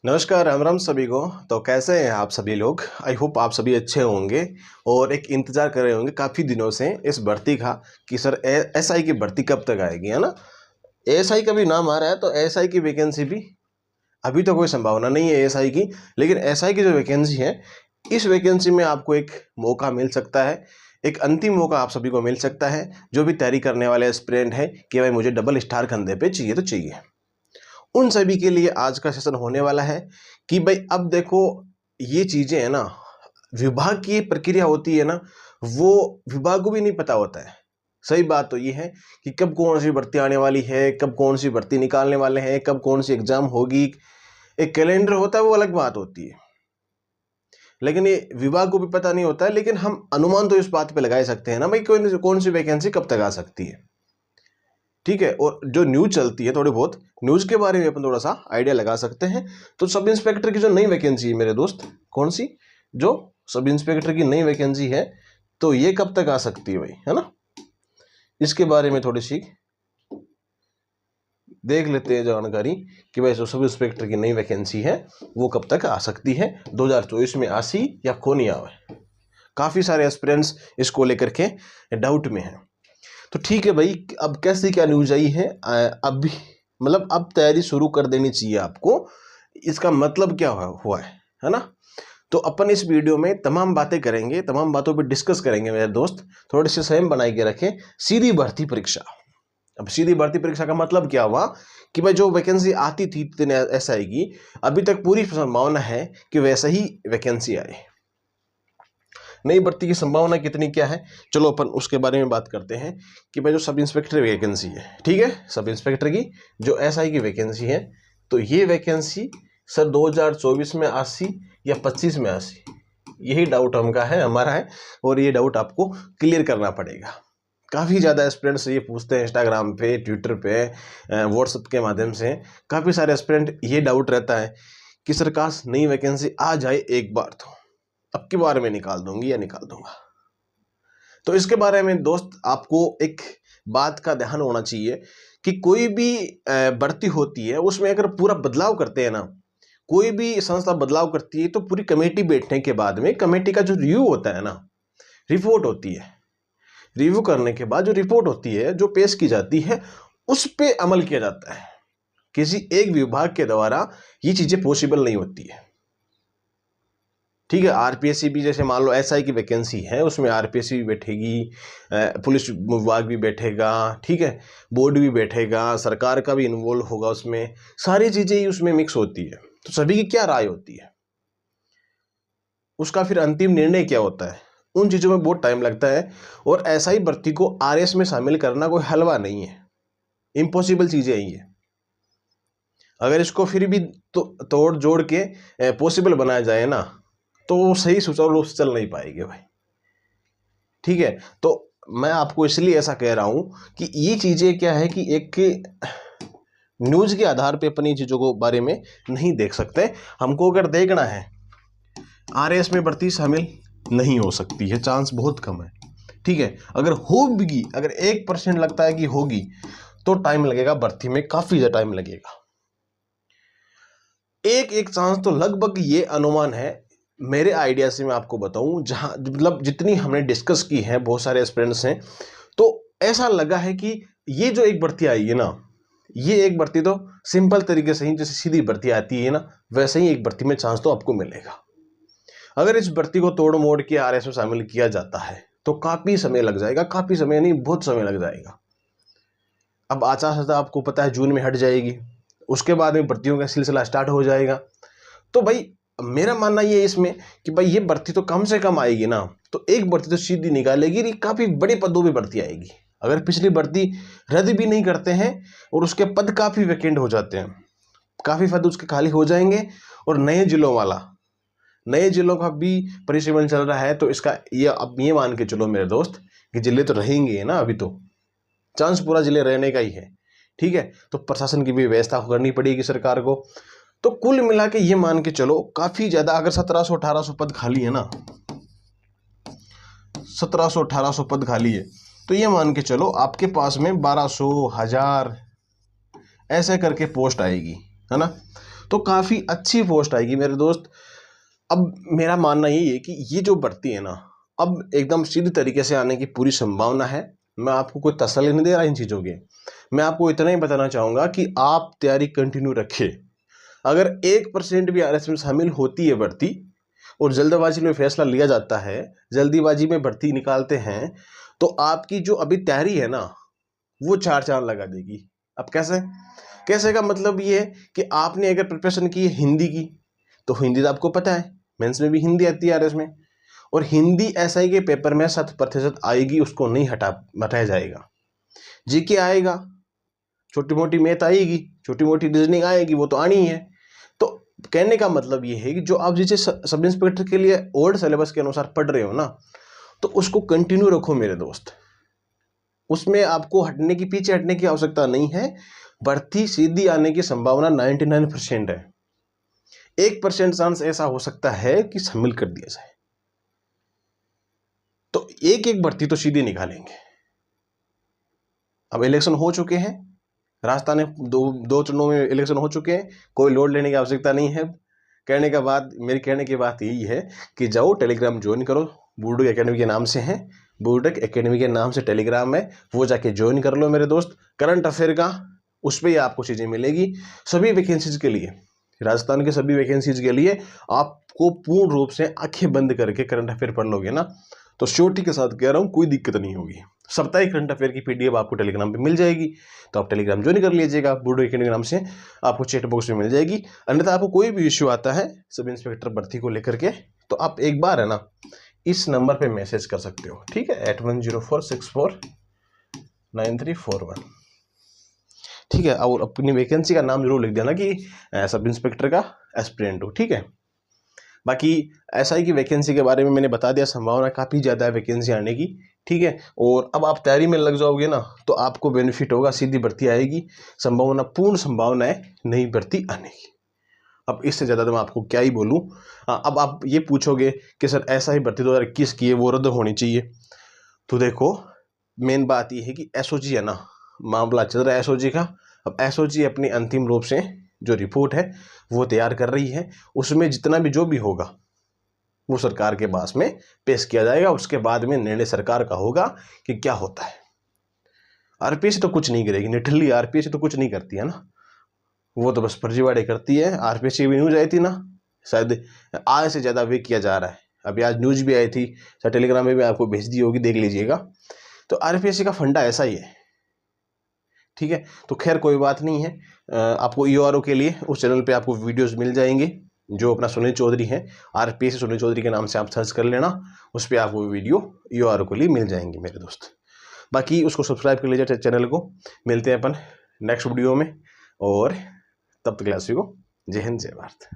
नमस्कार, राम राम सभी को। तो कैसे हैं आप सभी लोग? आई होप आप सभी अच्छे होंगे और एक इंतज़ार कर रहे होंगे काफ़ी दिनों से इस भर्ती का कि सर एसआई की भर्ती कब तक आएगी, है ना। एसआई का भी नाम आ रहा है तो एसआई की वैकेंसी भी अभी तो कोई संभावना नहीं है एसआई की, लेकिन एसआई की जो वैकेंसी है इस वैकेंसी में आपको एक मौका मिल सकता है। एक अंतिम मौका आप सभी को मिल सकता है जो भी तैयारी करने वाले एस्पिरेंट है कि भाई मुझे डबल स्टार कंधे पे चाहिए तो चाहिए। उन सभी के लिए आज का सेशन होने वाला है कि भाई अब देखो ये चीज़ें है ना, विभाग की प्रक्रिया होती है ना, वो विभाग को भी नहीं पता होता है। सही बात तो ये है कि कब कौन सी भर्ती आने वाली है, कब कौन सी भर्ती निकालने वाले हैं, कब कौन सी एग्जाम होगी। एक कैलेंडर होता है वो अलग बात होती है, लेकिन ये विभाग को भी पता नहीं होता है। लेकिन हम अनुमान तो इस बात पे लगा सकते हैं ना भाई कौन सी वैकेंसी कब तक आ सकती है। ठीक है, और जो न्यूज चलती है थोड़ी बहुत न्यूज के बारे में अपन थोड़ा सा आइडिया लगा सकते हैं। तो सब इंस्पेक्टर की जो नई वैकेंसी है मेरे दोस्त, कौन सी, जो सब इंस्पेक्टर की नई वैकेंसी है, तो ये कब तक आ सकती है भाई, है ना। इसके बारे में थोड़ी सी देख लेते हैं जानकारी कि भाई जो सब इंस्पेक्टर की नई वैकेंसी है वो कब तक आ सकती है। 2024 में आसी या खो नहीं आवे। काफ़ी सारे एस्पिरेंट्स इसको लेकर के डाउट में हैं। तो ठीक है भाई, अब कैसे क्या न्यूज आई है, अब भी मतलब अब तैयारी शुरू कर देनी चाहिए आपको। इसका मतलब क्या हुआ है ना। तो अपन इस वीडियो में तमाम बातें करेंगे, तमाम बातों पे डिस्कस करेंगे मेरे दोस्त। थोड़े से संयम बनाए के रखें। सीधी भर्ती परीक्षा। अब सीधी भर्ती परीक्षा का मतलब क्या हुआ कि भाई जो वैकेंसी आती थी ऐसा आएगी, अभी तक पूरी संभावना है कि वैसा ही वैकेंसी आए। नई भर्ती की संभावना कितनी क्या है, चलो अपन उसके बारे में बात करते हैं कि भाई जो सब इंस्पेक्टर वैकेंसी है, ठीक है, सब इंस्पेक्टर की जो एसआई की वैकेंसी है, तो ये वैकेंसी सर 2024 में 80 या 25 में 80, यही डाउट हमारा है और ये डाउट आपको क्लियर करना पड़ेगा। काफ़ी ज़्यादा एस्पिरेंट्स ये पूछते हैं इंस्टाग्राम पे, ट्विटर पे, व्हाट्सएप के माध्यम से। काफ़ी सारे एस्पिरेंट ये डाउट रहता है कि सर काश नई वैकेंसी आ जाए एक बार, तो अब की बार में निकाल दूंगी या निकाल दूंगा। तो इसके बारे में दोस्त आपको एक बात का ध्यान होना चाहिए कि कोई भी भर्ती होती है उसमें अगर पूरा बदलाव करते हैं ना, कोई भी संस्था बदलाव करती है तो पूरी कमेटी बैठने के बाद में कमेटी का जो रिव्यू होता है ना, रिपोर्ट होती है, रिव्यू करने के बाद जो रिपोर्ट होती है जो पेश की जाती है उस पे अमल किया जाता है। किसी एक विभाग के द्वारा ये चीजें पॉसिबल नहीं होती है। ठीक है, आरपीएससी भी जैसे मान लो एसआई की वैकेंसी है उसमें आरपीएससी भी बैठेगी, पुलिस विभाग भी बैठेगा, ठीक है, बोर्ड भी बैठेगा, सरकार का भी इन्वॉल्व होगा उसमें, सारी चीज़ें ही उसमें मिक्स होती है। तो सभी की क्या राय होती है, उसका फिर अंतिम निर्णय क्या होता है, उन चीज़ों में बहुत टाइम लगता है। और एसआई भर्ती को आरएस में शामिल करना कोई हलवा नहीं है, इम्पॉसिबल चीज़ें ही है। अगर इसको फिर भी तोड़ जोड़ के पॉसिबल बनाया जाए ना तो वो सही सुचारू रूप से चल नहीं पाएगी भाई। ठीक है, तो मैं आपको इसलिए ऐसा कह रहा हूं कि ये चीजें क्या है कि एक न्यूज के आधार पे अपनी चीजों को बारे में नहीं देख सकते। हमको अगर देखना है आरएस में भर्ती शामिल नहीं हो सकती है, चांस बहुत कम है। ठीक है, अगर होगी, अगर 1% लगता है कि होगी तो टाइम लगेगा, भर्ती में काफी ज्यादा टाइम लगेगा। एक चांस तो लगभग ये अनुमान है मेरे आइडिया से, मैं आपको बताऊं जहां मतलब जितनी हमने डिस्कस की है, बहुत सारे एस्पिरेंट्स हैं, तो ऐसा लगा है कि ये जो एक भर्ती आई है ना, ये एक भर्ती तो सिंपल तरीके से ही जैसे सीधी भर्ती आती है ना, वैसे ही एक भर्ती में चांस तो आपको मिलेगा। अगर इस भर्ती को तोड़ मोड़ के आरएस में शामिल किया जाता है तो काफी समय लग जाएगा, काफी समय नहीं बहुत समय लग जाएगा। अब आचार संहिता आपको पता है जून में हट जाएगी, उसके बाद में भर्तियों का सिलसिला स्टार्ट हो जाएगा। तो भाई मेरा मानना ये है इसमें कि भाई ये भर्ती तो कम से कम आएगी ना, तो एक भर्ती तो सीधी निकालेगी, काफी बड़े पदों पे भर्ती आएगी। अगर पिछली भर्ती रद्द भी नहीं करते हैं और उसके पद काफी वैकेंट हो जाते हैं, काफी पद उसके खाली हो जाएंगे, और नए जिलों का भी परिसीमन चल रहा है, तो इसका ये अब ये मान के चलो मेरे दोस्त कि जिले तो रहेंगे ना, अभी तो चांस पूरा जिले रहने का ही है। ठीक है, तो प्रशासन की भी व्यवस्था करनी पड़ेगी सरकार को। तो कुल मिला के ये मान के चलो काफी ज्यादा, अगर 1700-1800 पद खाली है ना, 1700-1800 पद खाली है, तो ये मान के चलो आपके पास में 1200, 1000 ऐसे करके पोस्ट आएगी, है ना। तो काफ़ी अच्छी पोस्ट आएगी मेरे दोस्त। अब मेरा मानना यही है कि ये जो भर्ती है ना, अब एकदम सीधे तरीके से आने की पूरी संभावना है। मैं आपको कोई तसल्ली नहीं दे रहा इन चीज़ों की, मैं आपको इतना ही बताना चाहूँगा कि आप तैयारी कंटिन्यू रखिए। अगर 1% भी आरएस में शामिल होती है भर्ती और जल्दबाजी में फैसला लिया जाता है, जल्दीबाजी में भर्ती निकालते हैं, तो आपकी जो अभी तैयारी है ना वो चार चांद लगा देगी। अब कैसे? कैसे का मतलब ये है कि आपने अगर प्रिपरेशन की है हिंदी की, तो हिंदी तो आपको पता है मेंस में भी हिंदी आती है आरएस में, और हिंदी एसआई के पेपर में 7% आएगी, उसको नहीं हटाया जाएगा। जीके आएगा, छोटी मोटी मैथ आएगी, छोटी मोटी रीजनिंग आएगी, वो तो आनी ही है। तो कहने का मतलब ये है कि जो आप जिसे सब इंस्पेक्टर के लिए ओल्ड सिलेबस के अनुसार पढ़ रहे हो ना, तो उसको कंटिन्यू रखो मेरे दोस्त। उसमें आपको हटने की, पीछे हटने की आवश्यकता नहीं है। भर्ती सीधी आने की संभावना 99% है। 1% चांस ऐसा हो सकता है कि शामिल कर दिया जाए, तो एक भर्ती तो सीधी निकालेंगे। अब इलेक्शन हो चुके हैं, राजस्थान में दो चुनाव में इलेक्शन हो चुके हैं, कोई लोड लेने की आवश्यकता नहीं है। मेरे कहने की बात यही है कि जाओ टेलीग्राम ज्वाइन करो, बुरुडक एकेडमी के नाम से है, बुरुडक एकेडमी के नाम से टेलीग्राम है, वो जाके ज्वाइन कर लो मेरे दोस्त। करंट अफेयर का उस पर ही आपको चीज़ें मिलेगी सभी वैकेंसीज के लिए, राजस्थान के सभी वैकेंसीज के लिए। आपको पूर्ण रूप से आंखें बंद करके करंट अफेयर पढ़ लोगे ना, तो श्योरिटी के साथ कह रहा हूँ कोई दिक्कत नहीं होगी। साप्ताहिक करंट अफेयर की पीडीएफ आपको टेलीग्राम पे मिल जाएगी, तो आप टेलीग्राम ज्वाइन कर लीजिएगा, बुरुडक एकेडमी के नाम से आपको चैट बॉक्स में मिल जाएगी। अन्यथा आपको कोई भी इश्यू आता है सब इंस्पेक्टर भर्ती को लेकर के, तो आप एक बार है ना इस नंबर पे मैसेज कर सकते हो, ठीक है, 8104649341, ठीक है। और अपनी वैकेंसी का नाम जरूर लिख देना कि सब इंस्पेक्टर का एस्पिरेंट हो, ठीक है। बाकी एसआई की वैकेंसी के बारे में मैंने बता दिया, संभावना काफ़ी ज़्यादा है वैकेंसी आने की, ठीक है। और अब आप तैयारी में लग जाओगे ना, तो आपको बेनिफिट होगा, सीधी भर्ती आएगी, संभावना, पूर्ण संभावना है नई भर्ती आने की। अब इससे ज़्यादा तो मैं आपको क्या ही बोलूँ। अब आप ये पूछोगे कि सर ऐसा ही भर्ती 2021 की है, वो रद्द होनी चाहिए। तो देखो मेन बात ये है कि एसओजी है ना, मामला चल रहा है एसओजी का। अब एसओजी अपनी अंतिम रूप से जो रिपोर्ट है वो तैयार कर रही है, उसमें जितना भी जो भी होगा वो सरकार के पास में पेश किया जाएगा। उसके बाद में निर्णय सरकार का होगा कि क्या होता है। आरपीएससी तो कुछ नहीं करेगी, निठल्ली आरपीएससी तो कुछ नहीं करती है ना, वो तो बस फर्जीवाड़े करती है। आरपीएससी भी न्यूज आई थी ना, शायद आज से ज़्यादा वे किया जा रहा है। अभी आज न्यूज भी आई थी, शायद टेलीग्राम में भी आपको भेज दी होगी, देख लीजिएगा। तो आरपीएससी का फंडा ऐसा ही है, ठीक है। तो खैर कोई बात नहीं है, आपको ईओआरओ के लिए उस चैनल पे आपको वीडियोस मिल जाएंगे, जो अपना सुनील चौधरी है, आरपीएससी सुनील चौधरी के नाम से आप सर्च कर लेना, उस पर आपको वीडियो ईओआरओ के लिए मिल जाएंगे मेरे दोस्त। बाकी उसको सब्सक्राइब कर लीजिए चैनल को। मिलते हैं अपन नेक्स्ट वीडियो में, और तब तक के लिए को जय हिंद जय भारत।